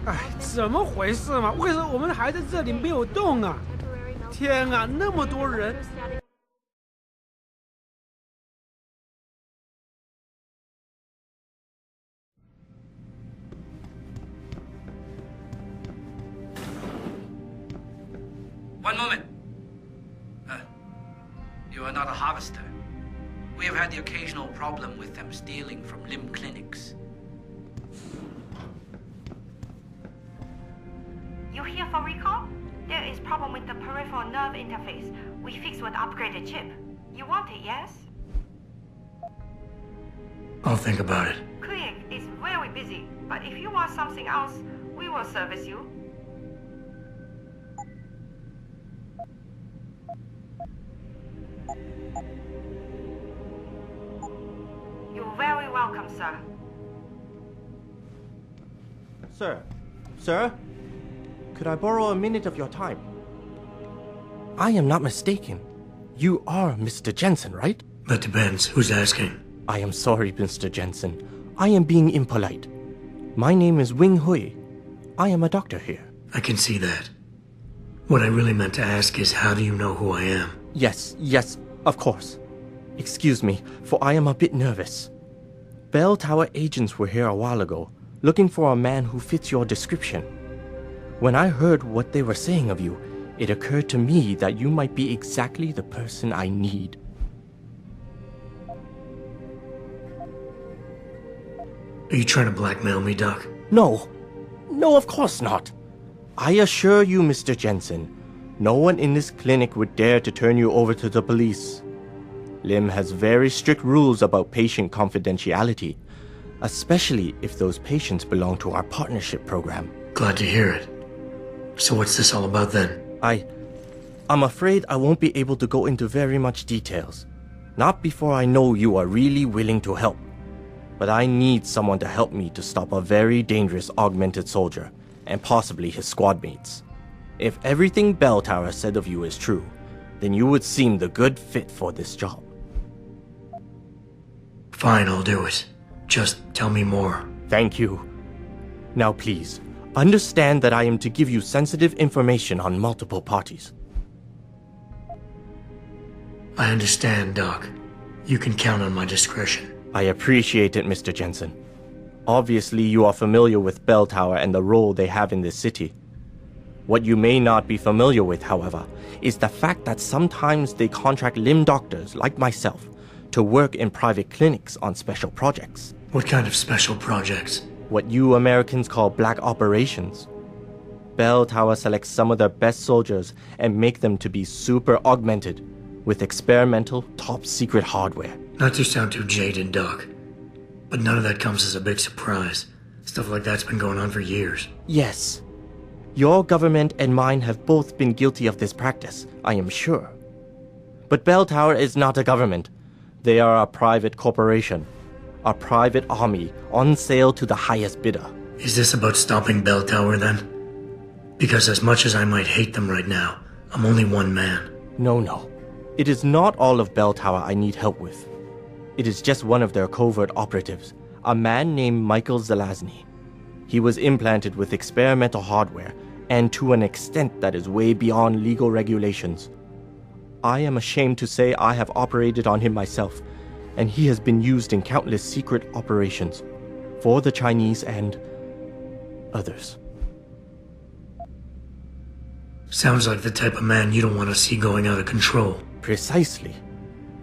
哎，怎么回事嘛？为什么我们还在这里没有动啊？天啊，那么多人！One moment. You are not a harvester. We have had the occasional problem with them stealing from limb clinics. You here for recall? There is problem with the peripheral nerve interface. We fixed with upgraded chip. You want it, yes? I'll think about it. Clinic is very busy, but if you want something else, we will service you. You're very welcome, sir. Sir? Could I borrow a minute of your time? I am not mistaken. You are Mr. Jensen, right? That depends. Who's asking? I am sorry, Mr. Jensen. I am being impolite. My name is Wing Hui. I am a doctor here. I can see that. What I really meant to ask is, how do you know who I am? Yes, of course. Excuse me, for I am a bit nervous. Bell Tower agents were here a while ago, looking for a man who fits your description. When I heard what they were saying of you, it occurred to me that you might be exactly the person I need. Are you trying to blackmail me, Doc? No, of course not. I assure you, Mr. Jensen, no one in this clinic would dare to turn you over to the police. Lim has very strict rules about patient confidentiality, especially if those patients belong to our partnership program. Glad to hear it. So what's this all about then? I'm afraid I won't be able to go into very much details. Not before I know you are really willing to help. But I need someone to help me to stop a very dangerous augmented soldier, and possibly his squad mates. If everything Bell Tower said of you is true, then you would seem the good fit for this job. Fine, I'll do it. Just tell me more. Thank you. Now please, understand that I am to give you sensitive information on multiple parties. I understand, Doc. You can count on my discretion. I appreciate it, Mr. Jensen. Obviously, you are familiar with Bell Tower and the role they have in this city. What you may not be familiar with, however, is the fact that sometimes they contract limb doctors like myself to work in private clinics on special projects. What kind of special projects? What you Americans call black operations. Bell Tower selects some of their best soldiers and make them to be super augmented with experimental, top-secret hardware. Not to sound too jaded, Doc, but none of that comes as a big surprise. Stuff like that's been going on for years. Yes. Your government and mine have both been guilty of this practice, I am sure. But Bell Tower is not a government. They are a private corporation. A private army on sale to the highest bidder. Is this about stopping Bell Tower, then? Because as much as I might hate them right now, I'm only one man. No. It is not all of Bell Tower I need help with. It is just one of their covert operatives, a man named Michael Zelazny. He was implanted with experimental hardware, and to an extent that is way beyond legal regulations. I am ashamed to say I have operated on him myself, and he has been used in countless secret operations for the Chinese and others. Sounds like the type of man you don't want to see going out of control. Precisely.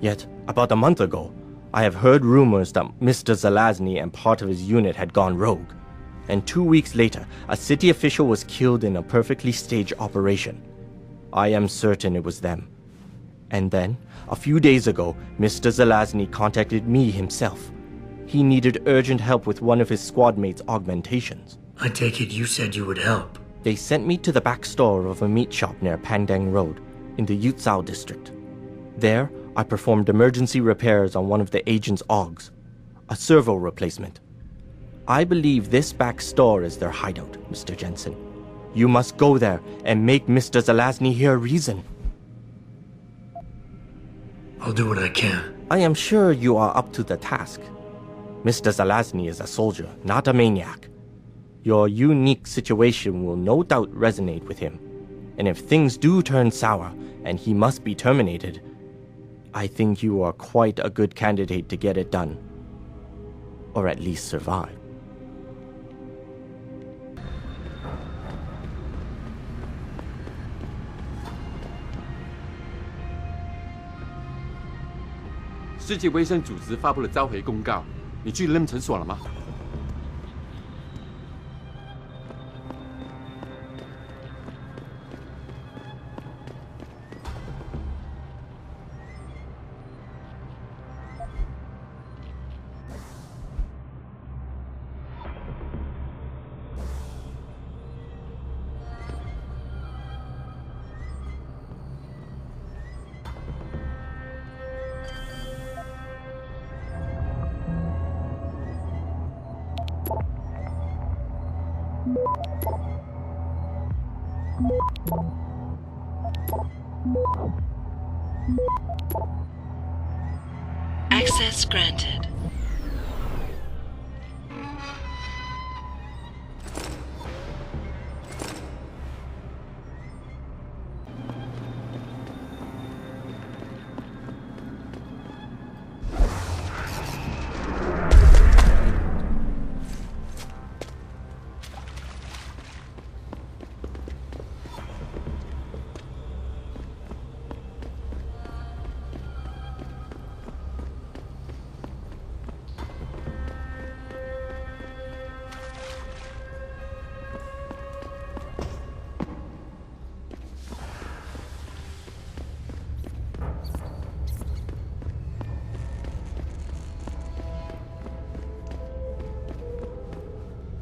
Yet, about a month ago, I have heard rumors that Mr. Zelazny and part of his unit had gone rogue. And 2 weeks later, a city official was killed in a perfectly staged operation. I am certain it was them. And then, a few days ago, Mr. Zelazny contacted me himself. He needed urgent help with one of his squad mates' augmentations. I take it you said you would help. They sent me to the back store of a meat shop near Pandang Road, in the Yutzao district. There, I performed emergency repairs on one of the agent's augs, a servo replacement. I believe this back store is their hideout, Mr. Jensen. You must go there and make Mr. Zelazny hear reason. I'll do what I can. I am sure you are up to the task. Mr. Zelazny is a soldier, not a maniac. Your unique situation will no doubt resonate with him. And if things do turn sour and he must be terminated, I think you are quite a good candidate to get it done. Or at least survive. "世界卫生组织发布了召回公告，你去任诊所了吗？" Access granted.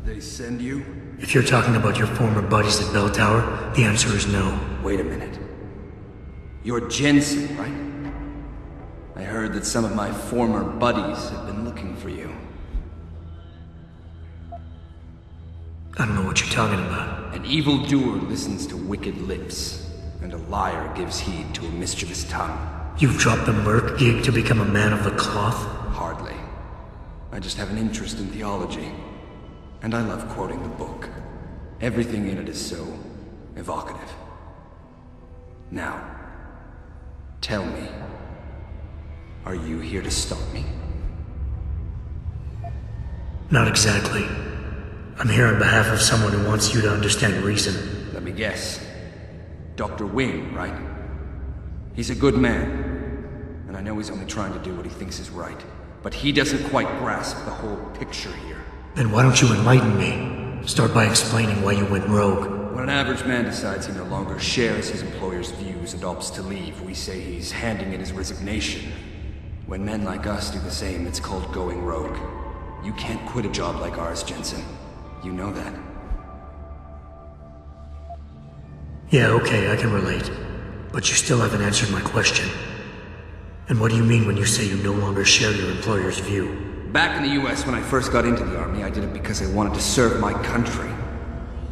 They send you? If you're talking about your former buddies at Bell Tower, the answer is no. Wait a minute. You're Jensen, right? I heard that some of my former buddies have been looking for you. I don't know what you're talking about. An evildoer listens to wicked lips, and a liar gives heed to a mischievous tongue. You've dropped the merc gig to become a man of the cloth? Hardly. I just have an interest in theology. And I love quoting the book. Everything in it is so evocative. Now, tell me, are you here to stop me? Not exactly. I'm here on behalf of someone who wants you to understand reason. Let me guess. Dr. Wing, right? He's a good man. And I know he's only trying to do what he thinks is right. But he doesn't quite grasp the whole picture here. Then why don't you enlighten me? Start by explaining why you went rogue. When an average man decides he no longer shares his employer's views and opts to leave, we say he's handing in his resignation. When men like us do the same, it's called going rogue. You can't quit a job like ours, Jensen. You know that. Yeah, okay, I can relate. But you still haven't answered my question. And what do you mean when you say you no longer share your employer's view? Back in the US, when I first got into the Army, I did it because I wanted to serve my country.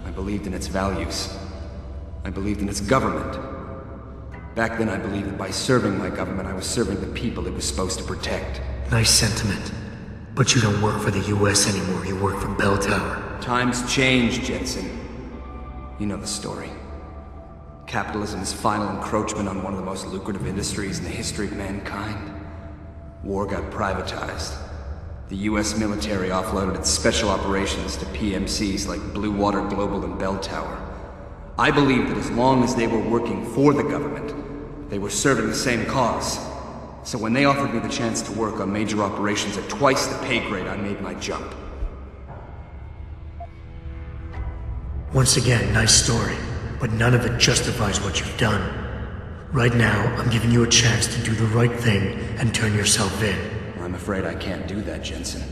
I believed in its values. I believed in its government. Back then, I believed that by serving my government, I was serving the people it was supposed to protect. Nice sentiment. But you don't work for the US anymore, you work for Bell Tower. Times change, Jensen. You know the story. Capitalism's final encroachment on one of the most lucrative industries in the history of mankind. War got privatized. The US military offloaded its special operations to PMCs like Blue Water Global and Bell Tower. I believed that as long as they were working for the government, they were serving the same cause. So when they offered me the chance to work on major operations at twice the pay grade, I made my jump. Once again, nice story, but none of it justifies what you've done. Right now, I'm giving you a chance to do the right thing and turn yourself in. I'm afraid I can't do that, Jensen.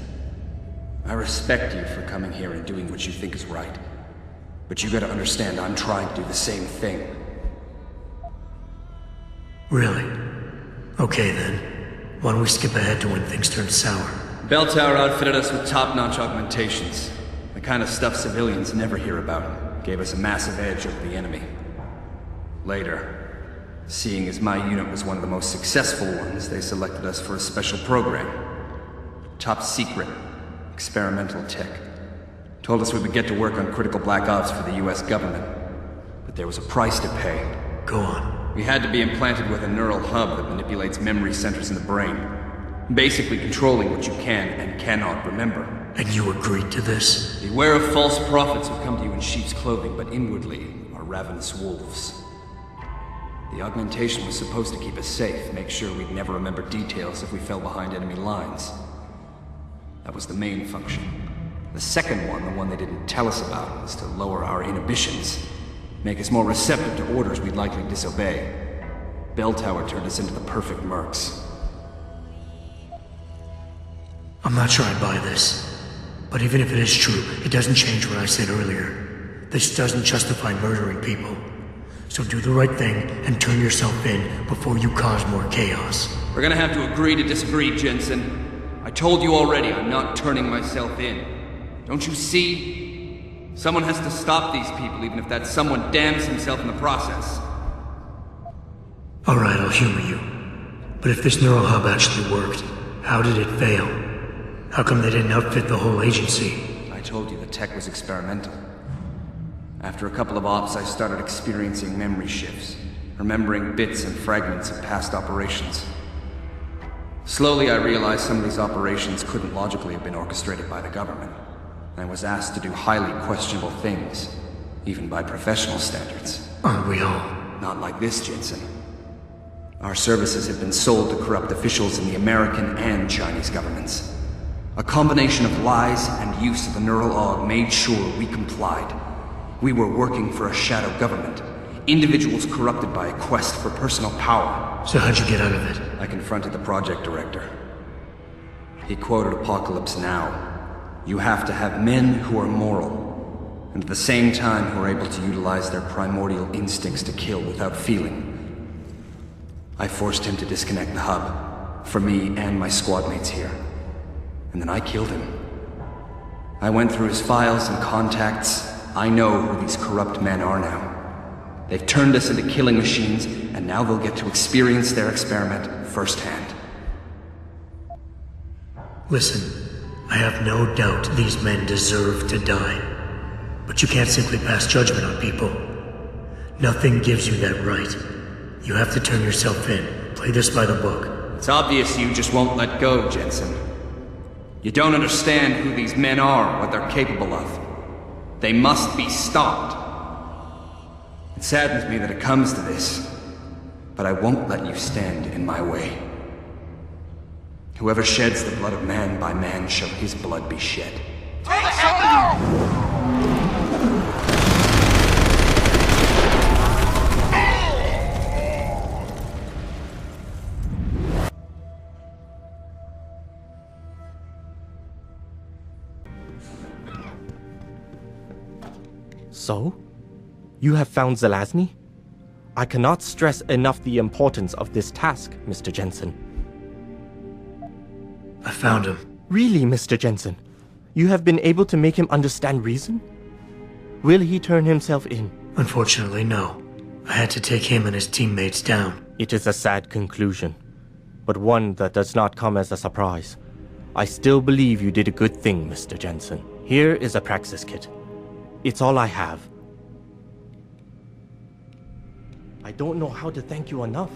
I respect you for coming here and doing what you think is right. But you gotta understand I'm trying to do the same thing. Really? Okay then. Why don't we skip ahead to when things turn sour? Bell Tower outfitted us with top-notch augmentations. The kind of stuff civilians never hear about. Gave us a massive edge over the enemy. Later, seeing as my unit was one of the most successful ones, they selected us for a special program. Top secret. Experimental tech. Told us we would get to work on critical black ops for the US government. But there was a price to pay. Go on. We had to be implanted with a neural hub that manipulates memory centers in the brain. Basically controlling what you can and cannot remember. And you agreed to this? Beware of false prophets who come to you in sheep's clothing, but inwardly are ravenous wolves. The augmentation was supposed to keep us safe, make sure we'd never remember details if we fell behind enemy lines. That was the main function. The second one, the one they didn't tell us about, was to lower our inhibitions. Make us more receptive to orders we'd likely disobey. Bell Tower turned us into the perfect mercs. I'm not sure I buy this. But even if it is true, it doesn't change what I said earlier. This doesn't justify murdering people. So do the right thing and turn yourself in before you cause more chaos. We're gonna have to agree to disagree, Jensen. I told you already, I'm not turning myself in. Don't you see? Someone has to stop these people, even if that someone damns himself in the process. Alright, I'll humor you. But if this neural hub actually worked, how did it fail? How come they didn't outfit the whole agency? I told you the tech was experimental. After a couple of ops, I started experiencing memory shifts, remembering bits and fragments of past operations. Slowly, I realized some of these operations couldn't logically have been orchestrated by the government. I was asked to do highly questionable things, even by professional standards. Aren't we all? Not like this, Jensen. Our services have been sold to corrupt officials in the American and Chinese governments. A combination of lies and use of the neural aug made sure we complied. We were working for a shadow government. Individuals corrupted by a quest for personal power. So how'd you get out of it? I confronted the project director. He quoted Apocalypse Now. You have to have men who are moral, and at the same time who are able to utilize their primordial instincts to kill without feeling. I forced him to disconnect the hub, for me and my squad mates here. And then I killed him. I went through his files and contacts. I know who these corrupt men are now. They've turned us into killing machines, and now they'll get to experience their experiment firsthand. Listen, I have no doubt these men deserve to die. But you can't simply pass judgment on people. Nothing gives you that right. You have to turn yourself in. Play this by the book. It's obvious you just won't let go, Jensen. You don't understand who these men are, what they're capable of. They must be stopped. It saddens me that it comes to this, but I won't let you stand in my way. Whoever sheds the blood of man by man shall his blood be shed. So? You have found Zelazny? I cannot stress enough the importance of this task, Mr. Jensen. I found him. Really, Mr. Jensen? You have been able to make him understand reason? Will he turn himself in? Unfortunately, no. I had to take him and his teammates down. It is a sad conclusion, but one that does not come as a surprise. I still believe you did a good thing, Mr. Jensen. Here is a praxis kit. It's all I have. I don't know how to thank you enough.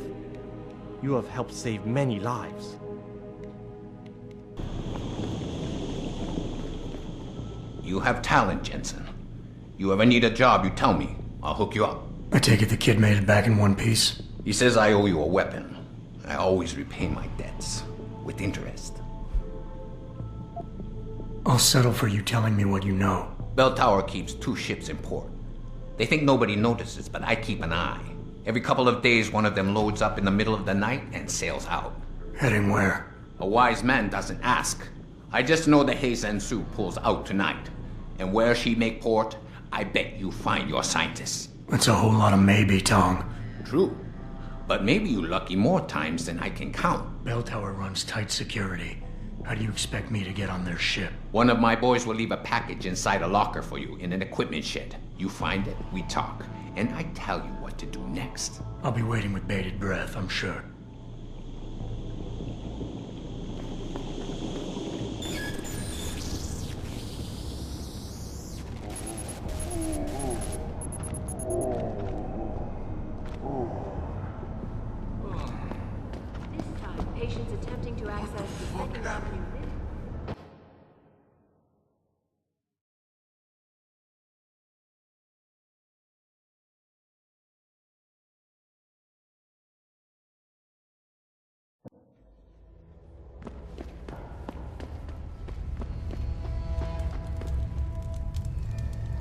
You have helped save many lives. You have talent, Jensen. You ever need a job, you tell me. I'll hook you up. I take it the kid made it back in one piece. He says I owe you a weapon. I always repay my debts. With interest. I'll settle for you telling me what you know. Bell Tower keeps 2 ships in port. They think nobody notices, but I keep an eye. Every couple of days, one of them loads up in the middle of the night and sails out. Heading where? A wise man doesn't ask. I just know the Heizen Su pulls out tonight. And where she make port, I bet you find your scientists. That's a whole lot of maybe, Tong. True. But maybe you lucky more times than I can count. Bell Tower runs tight security. How do you expect me to get on their ship? One of my boys will leave a package inside a locker for you in an equipment shed. You find it, we talk, and I tell you what to do next. I'll be waiting with bated breath, I'm sure.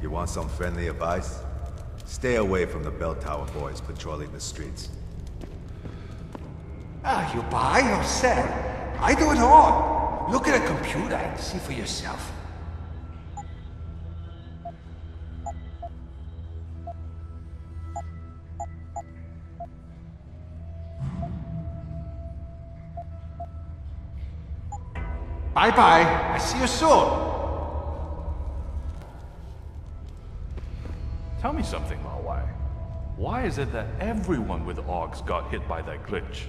You want some friendly advice? Stay away from the bell tower boys patrolling the streets. You buy or sell? I do it all. Look at a computer and see for yourself. Bye-bye. I see you soon. Tell me something, Ma Wai. Why is it that everyone with AUGs got hit by that glitch?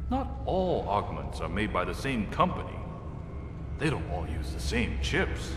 Not all augments are made by the same company. They don't all use the same chips.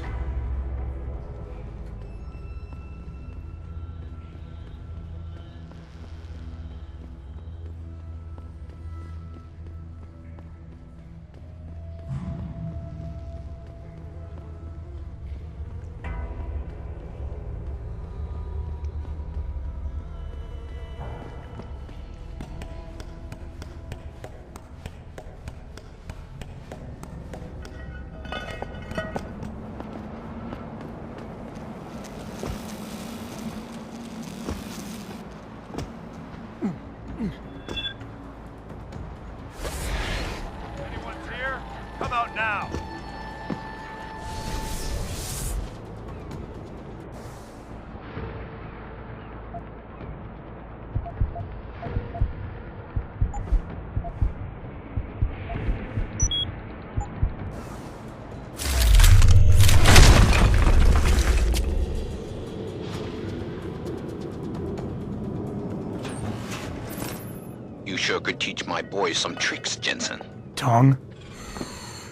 You sure could teach my boys some tricks, Jensen. Tong?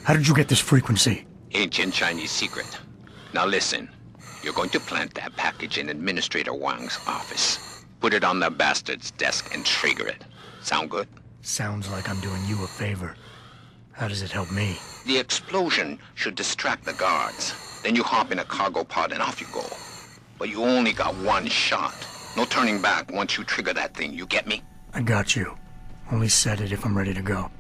How did you get this frequency? Ancient Chinese secret. Now listen. You're going to plant that package in Administrator Wang's office. Put it on that bastard's desk and trigger it. Sound good? Sounds like I'm doing you a favor. How does it help me? The explosion should distract the guards. Then you hop in a cargo pod and off you go. But you only got one shot. No turning back once you trigger that thing, you get me? I got you. Only set it if I'm ready to go.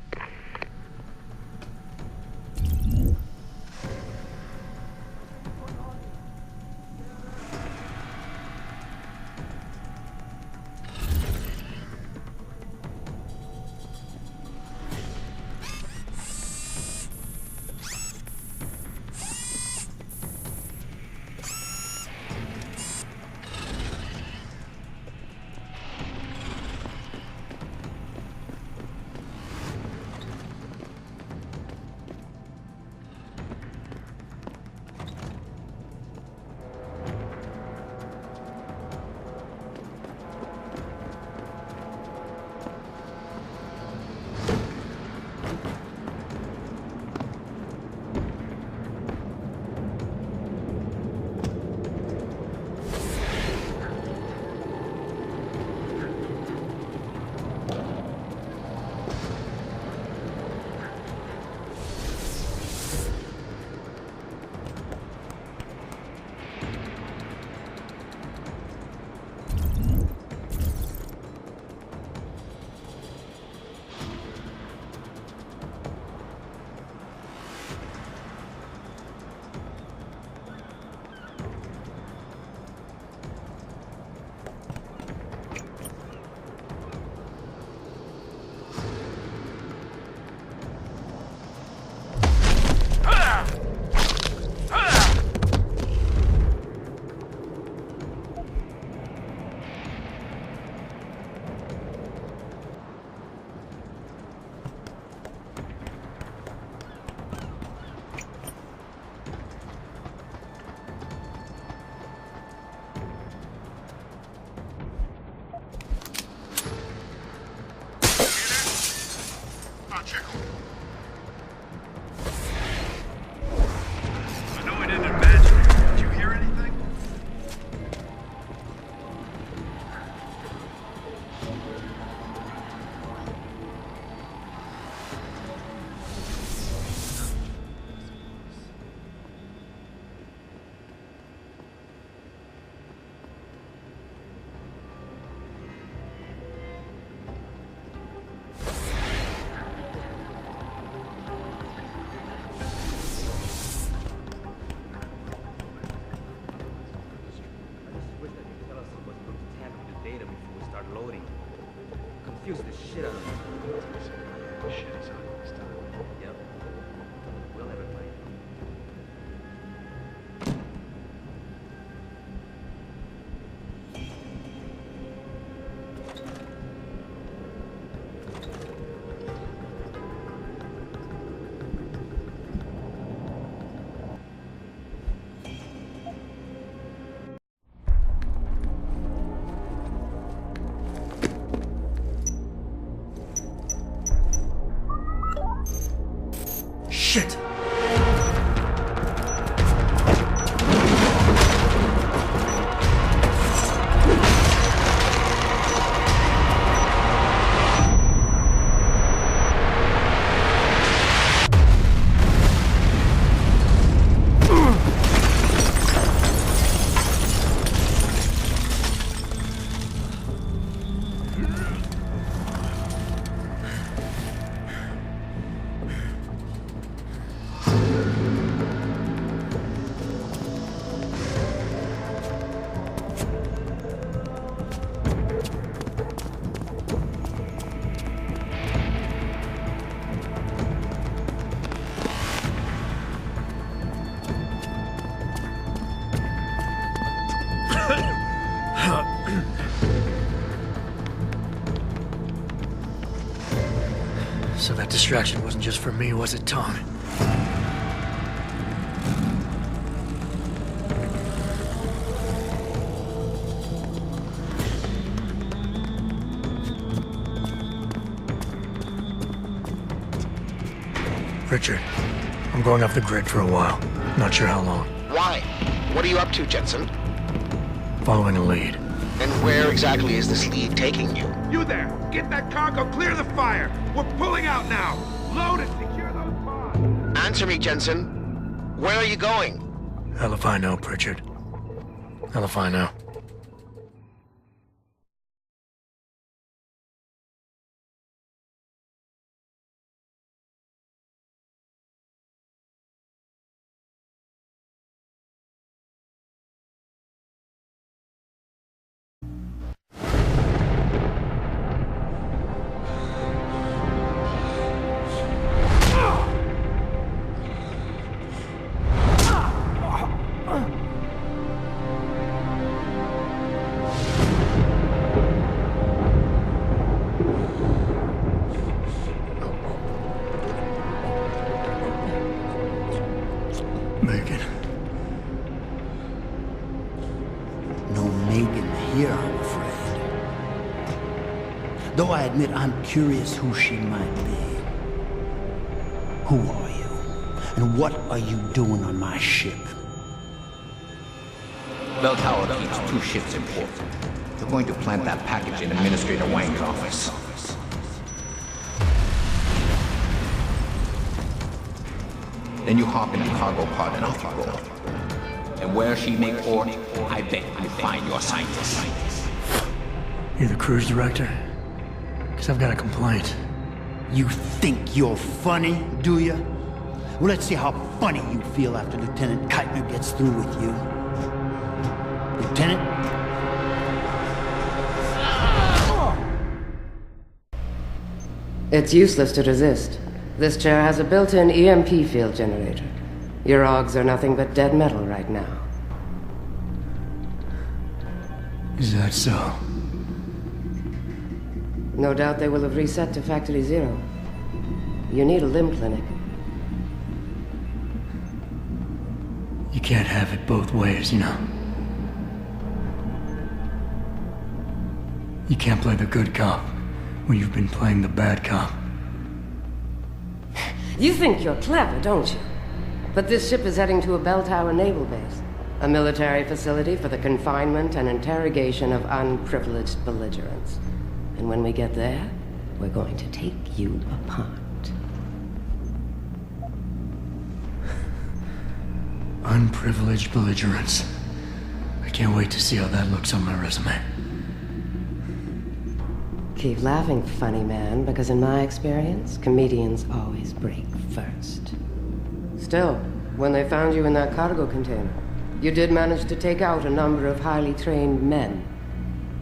confuse the shit out of me. Shit is on this time. Yep. Will everybody? Shit! So that distraction wasn't just for me, was it, Tom? Richard, I'm going off the grid for a while. Not sure how long. Why? What are you up to, Jensen? Following a lead. And where exactly is this lead taking you? You there! Get that cargo, clear the fire! We're pulling out now! Load and secure those bombs! Answer me, Jensen. Where are you going? Hell if I know, Pritchard. Hell if I know. Megan. No Megan here, I'm afraid. Though I admit I'm curious who she might be. Who are you? And what are you doing on my ship? Bell Tower keeps 2 ships in port. They're going to plant that package in Administrator Wang's office. Then you hop in a cargo pod and off you go. And where she make port, I bet you find your scientist. You're the cruise director? Because I've got a complaint. You think you're funny, do you? Well, let's see how funny you feel after Lieutenant Keitner gets through with you. Lieutenant? It's useless to resist. This chair has a built-in EMP field generator. Your augs are nothing but dead metal right now. Is that so? No doubt they will have reset to Factory 0. You need a limb clinic. You can't have it both ways, you know. You can't play the good cop when you've been playing the bad cop. You think you're clever, don't you? But this ship is heading to a bell tower naval base. A military facility for the confinement and interrogation of unprivileged belligerents. And when we get there, we're going to take you apart. Unprivileged belligerents. I can't wait to see how that looks on my resume. Keep laughing, funny man, because in my experience, comedians always break first. Still, when they found you in that cargo container, you did manage to take out a number of highly trained men.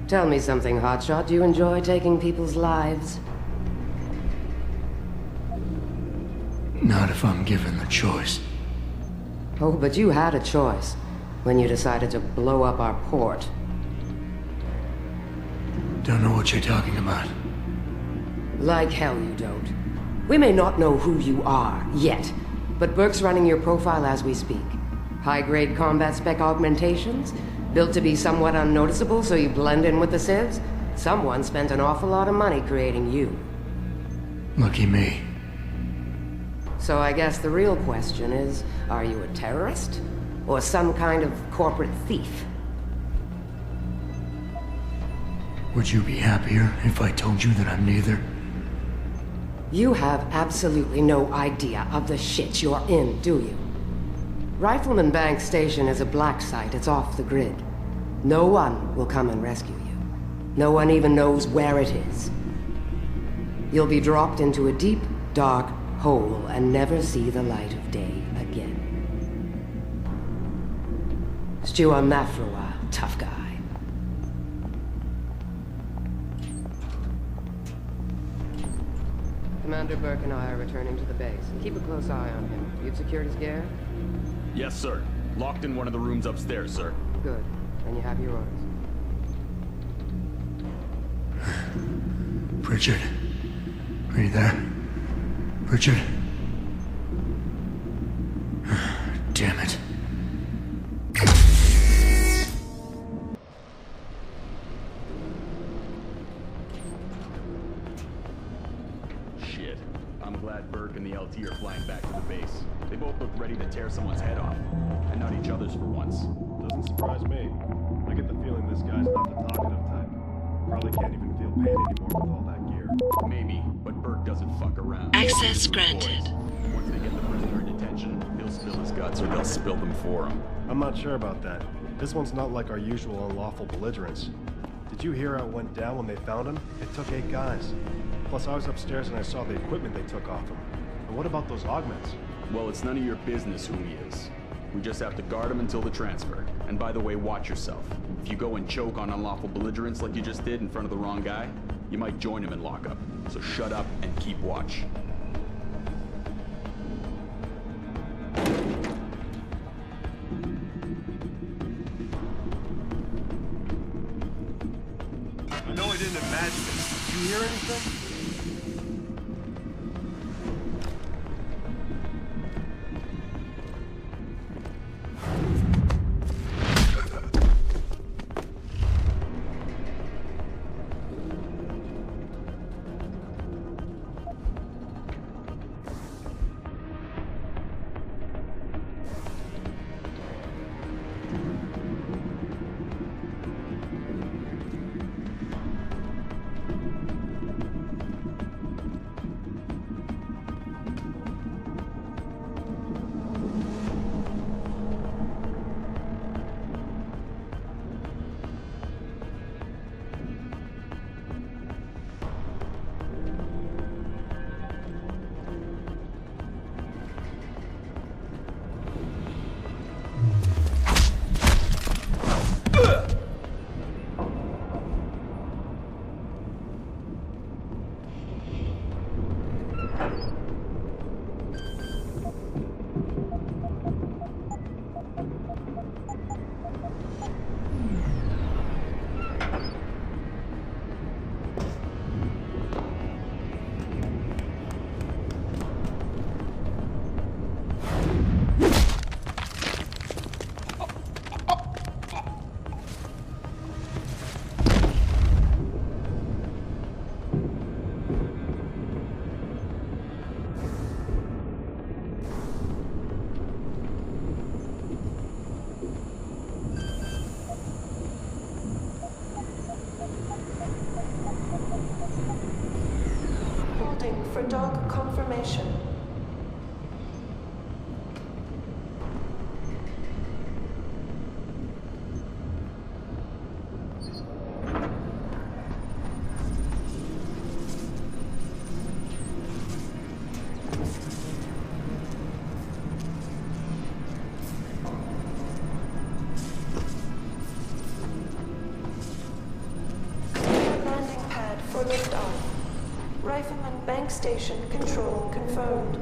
Tell me something, Hotshot. Do you enjoy taking people's lives? Not if I'm given the choice. Oh, but you had a choice when you decided to blow up our port. Don't know what you're talking about. Like hell you don't. We may not know who you are, yet, but Burke's running your profile as we speak. High-grade combat spec augmentations, built to be somewhat unnoticeable so you blend in with the civs. Someone spent an awful lot of money creating you. Lucky me. So I guess the real question is, are you a terrorist? Or some kind of corporate thief? Would you be happier if I told you that I'm neither? You have absolutely no idea of the shit you're in, do you? Rifleman Bank Station is a black site. It's off the grid. No one will come and rescue you. No one even knows where it is. You'll be dropped into a deep, dark hole and never see the light of day again. Stew on that for a while, tough guy. Commander Burke and I are returning to the base. Keep a close eye on him. You've secured his gear? Yes, sir. Locked in one of the rooms upstairs, sir. Good. Then you have your orders. Richard. Are you there? Richard? Damn it. Shit. I'm glad Burke and the LT are flying back to the base. They both look ready to tear someone's head off. And not each other's for once. Doesn't surprise me. I get the feeling this guy's not the talkative type. Probably can't even feel pain anymore with all that gear. Maybe, but Burke doesn't fuck around. Access granted. Once they get the prisoner in detention, he'll spill his guts or they'll spill them for him. I'm not sure about that. This one's not like our usual unlawful belligerents. Did you hear how it went down when they found him? It took 8 guys. Plus, I was upstairs and I saw the equipment they took off him. And what about those augments? Well, it's none of your business who he is. We just have to guard him until the transfer. And by the way, watch yourself. If you go and choke on unlawful belligerents like you just did in front of the wrong guy, you might join him in lockup. So shut up and keep watch. I know I didn't imagine it. Did you hear anything? bank station control confirmed.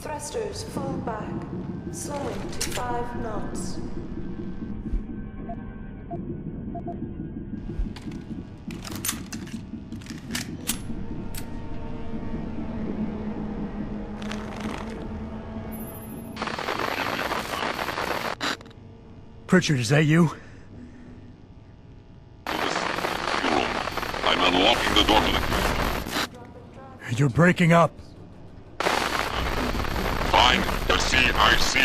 Thrusters full back, slowing to 5 knots. Pritchard, is that you? I'm unlocking the door. You're breaking up. Find the CIC.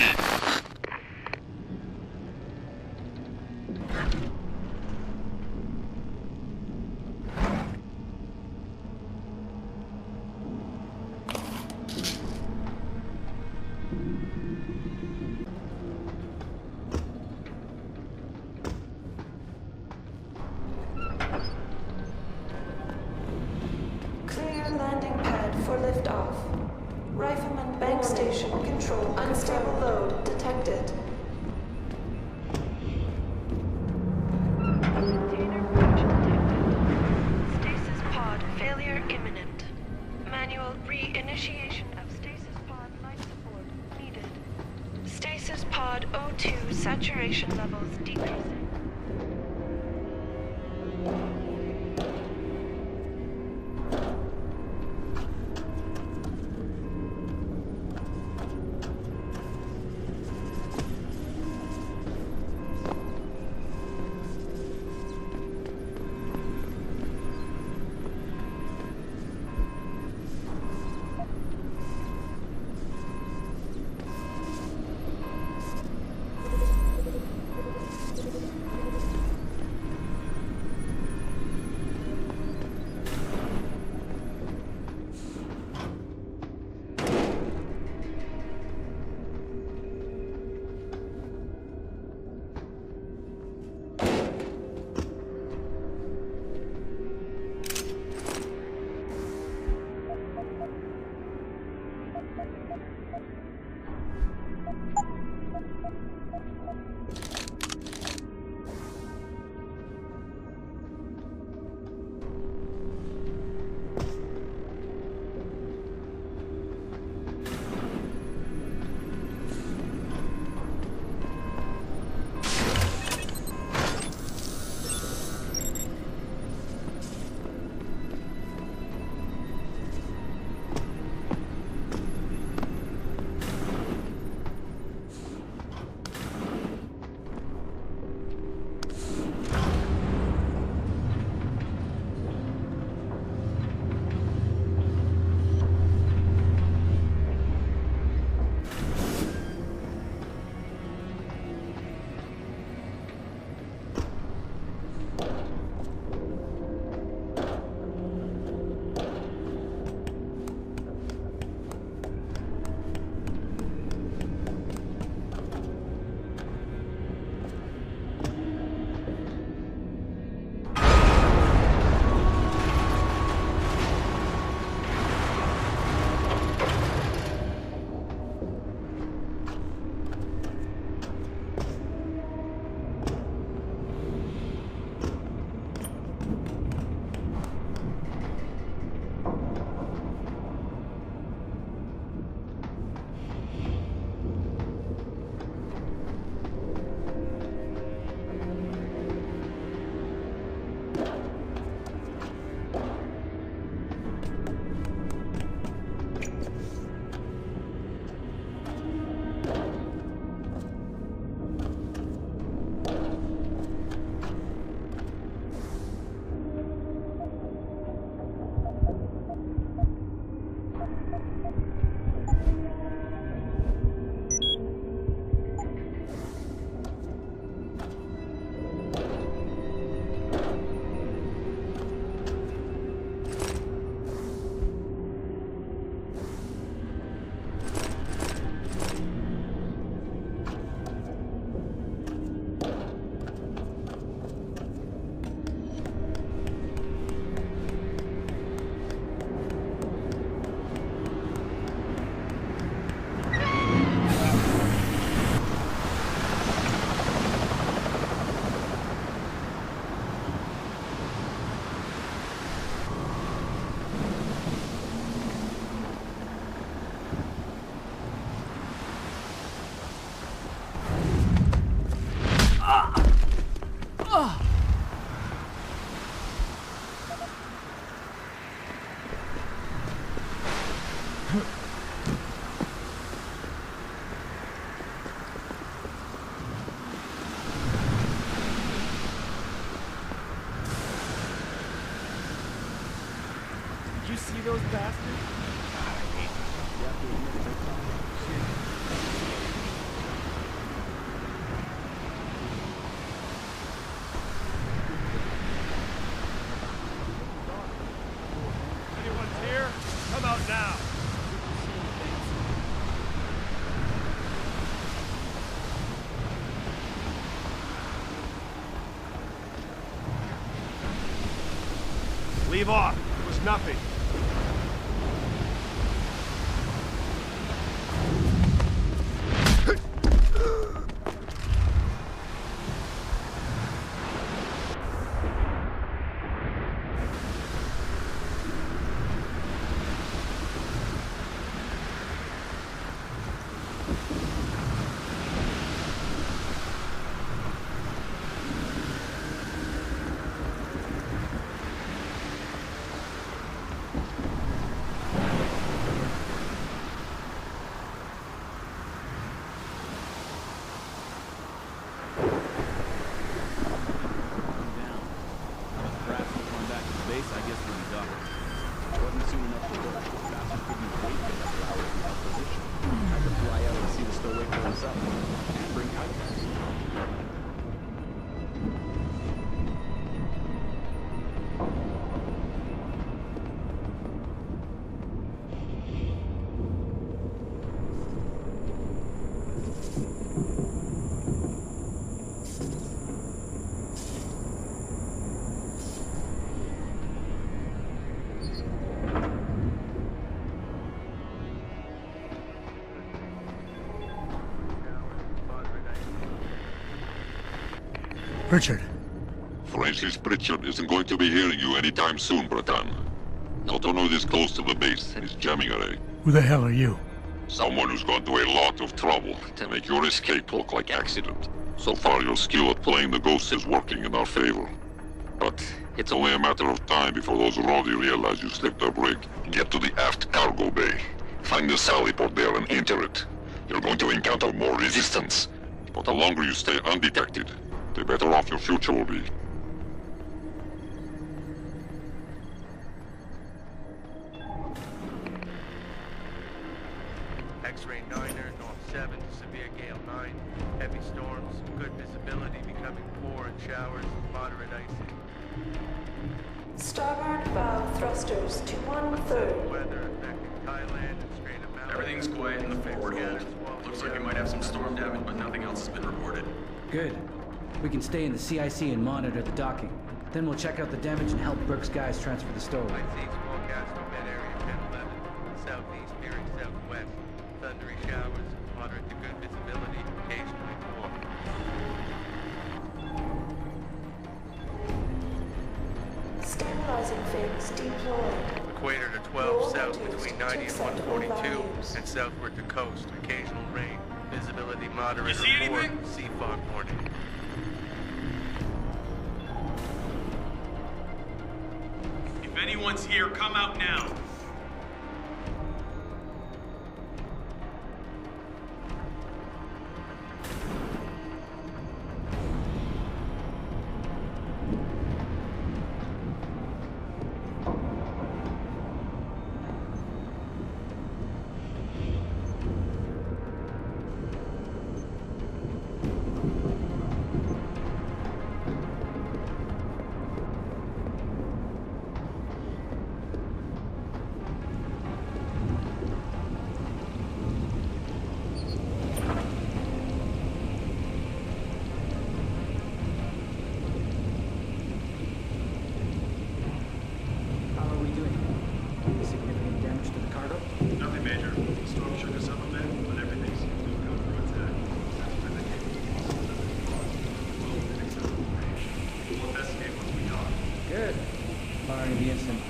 Clear landing pad for liftoff. Rifleman bank station control. Unstable load detected. Container breach detected. Stasis pod failure imminent. Manual re-initiation of stasis pod life support needed. Stasis pod O2 saturation levels decreasing. Did you see those bastards? Anyone's here? Come out now. Leave off. It was nothing. Richard. Francis Pritchard isn't going to be hearing you anytime soon, Bratan. Notono is close to the base and is jamming array. Who the hell are you? Someone who's gone to a lot of trouble to make your escape look like accident. So far, your skill at playing the ghost is working in our favor. But it's only a matter of time before those Rodi realize you slipped our rig. Get to the aft cargo bay. Find the sally port there and enter it. You're going to encounter more resistance. But the longer you stay undetected, the better off your future will be. X-ray 9er, North 7 to severe gale 9. Heavy storms, good visibility, becoming poor in showers, moderate icing. Starboard bow thrusters to 1/3. Weather affecting Thailand and Strait of Malacca. Everything's quiet in the forward hold. Looks like we might have some storm damage, but nothing else has been reported. Good. We can stay in the CIC and monitor the docking. Then we'll check out the damage and help Burke's guys transfer the stowaway. Lightseas forecast for mid-area 10-11. Southeast veering southwest. Thundery showers, moderate to good visibility, occasionally poor. Stabilizing fins deployed. Equator to 12 south between 90 and 142, and southward to coast. Occasional rain. Visibility moderate or poor. Sea fog warning. If anyone's here, come out now.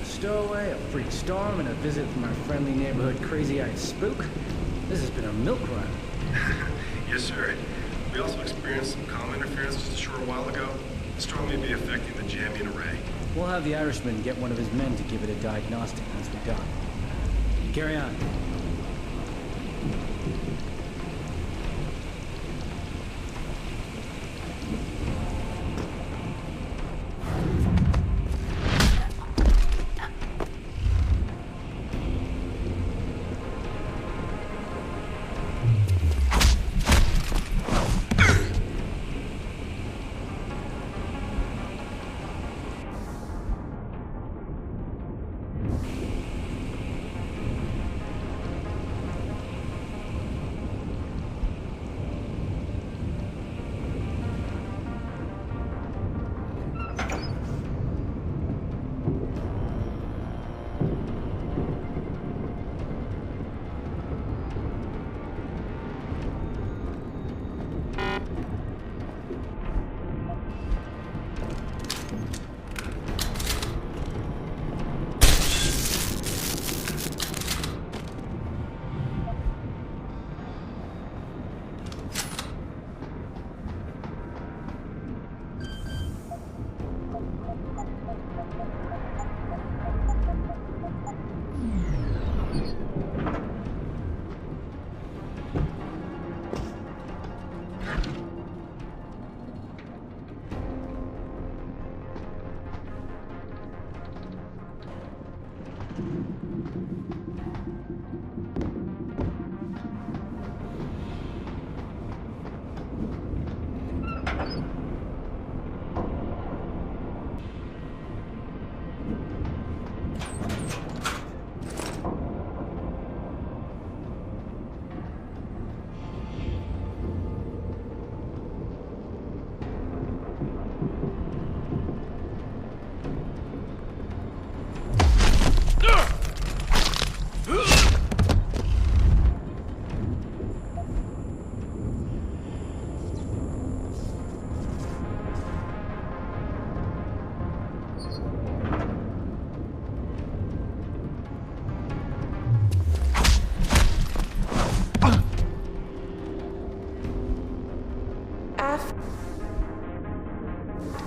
Stowaway, a freak storm, and a visit from our friendly neighborhood crazy-eyed spook. This has been a milk run. Yes, sir. We also experienced some comm interference just a short while ago. The storm may be affecting the jamming array. We'll have the Irishman get one of his men to give it a diagnostic once we're done. Carry on.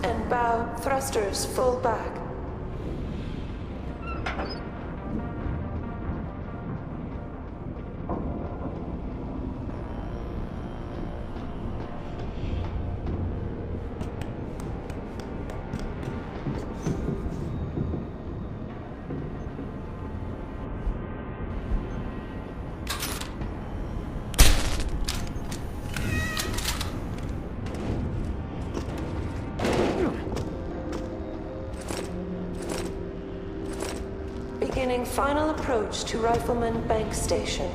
And bow thrusters full back. Beginning final approach to Rifleman Bank Station.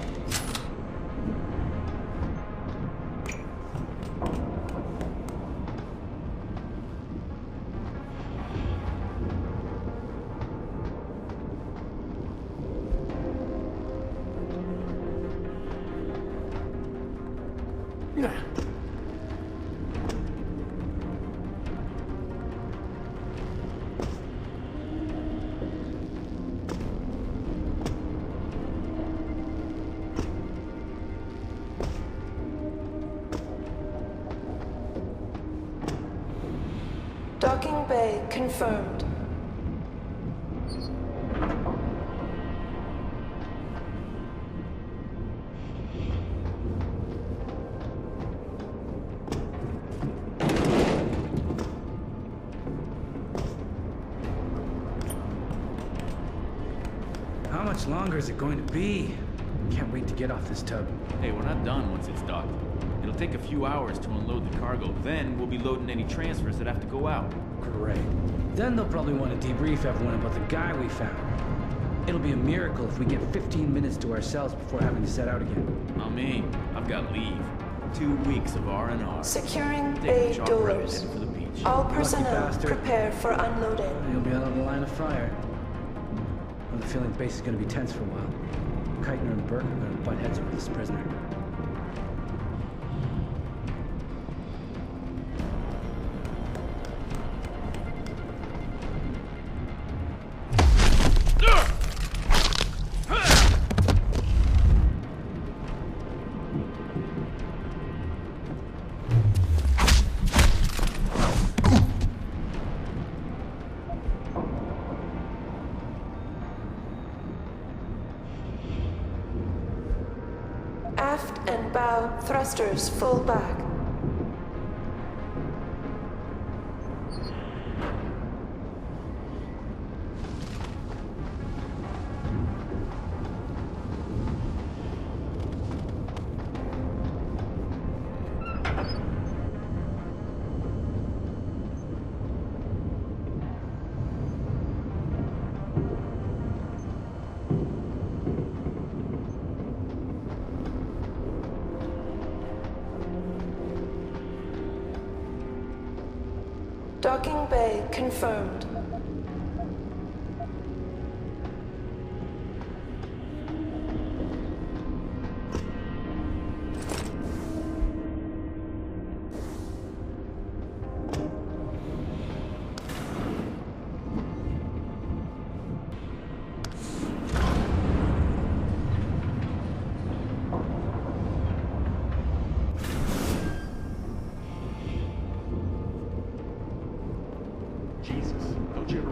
Docking bay confirmed. How much longer is it going to be? Can't wait to get off this tub. Hey, we're not done once it's docked. It'll take a few hours to unload the cargo. Then we'll be loading any transfers that have to go out. Great. Then they'll probably want to debrief everyone about the guy we found. It'll be a miracle if we get 15 minutes to ourselves before having to set out again. Not me. I've got leave. 2 weeks of R&R. Securing bay doors. All personnel prepare for unloading. You'll be out of the line of fire. I have a feeling the base is going to be tense for a while. Keitner and Burke are going to butt heads with this prisoner. Aft and bow thrusters full back. Docking bay confirmed.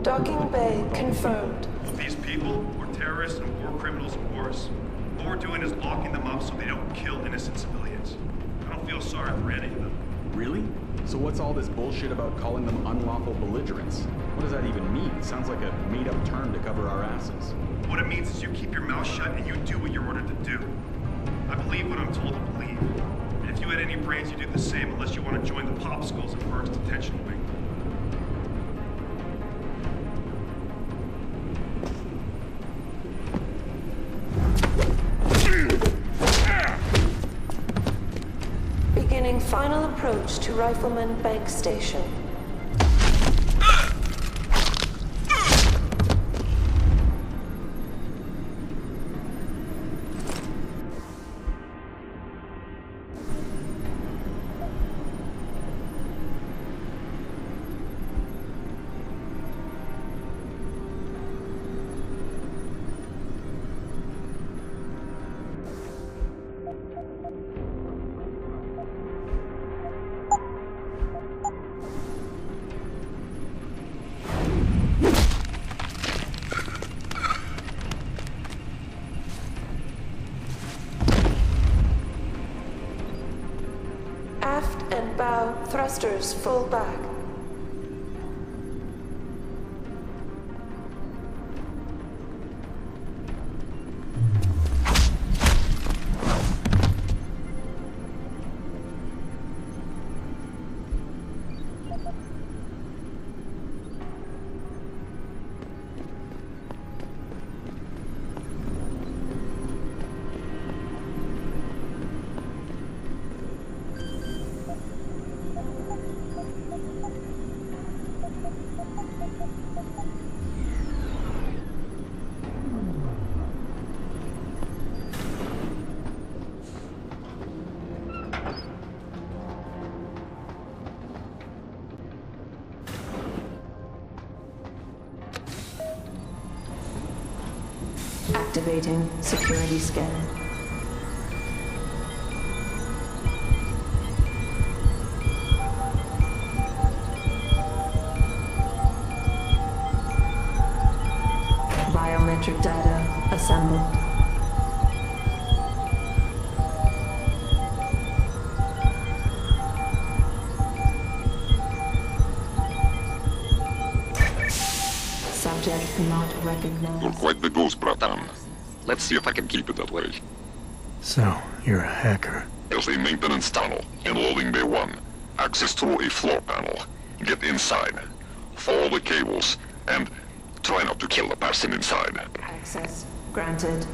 Docking bay confirmed. These people were terrorists and war criminals and worse. What we're doing is locking them up so they don't kill innocent civilians. I don't feel sorry for any of them. Really? So what's all this bullshit about calling them unlawful belligerents? What does that even mean? Sounds like a made-up term to cover our asses. What it means is you keep your mouth shut and you do what you're ordered to do. I believe what I'm told to believe. And if you had any brains, you do the same unless you want to join the popsicles at Burke's detention wing. Beginning final approach to Rifleman Bank Station. Aft and bow thrusters full back. Activating security scan. Biometric data assembled. Subject not recognized. You're quite the ghost, Bratan. Let's see if I can keep it that way. So, you're a hacker. There's a maintenance tunnel in loading bay 1. Access through a floor panel. Get inside. Follow the cables. And try not to kill the person inside. Access granted.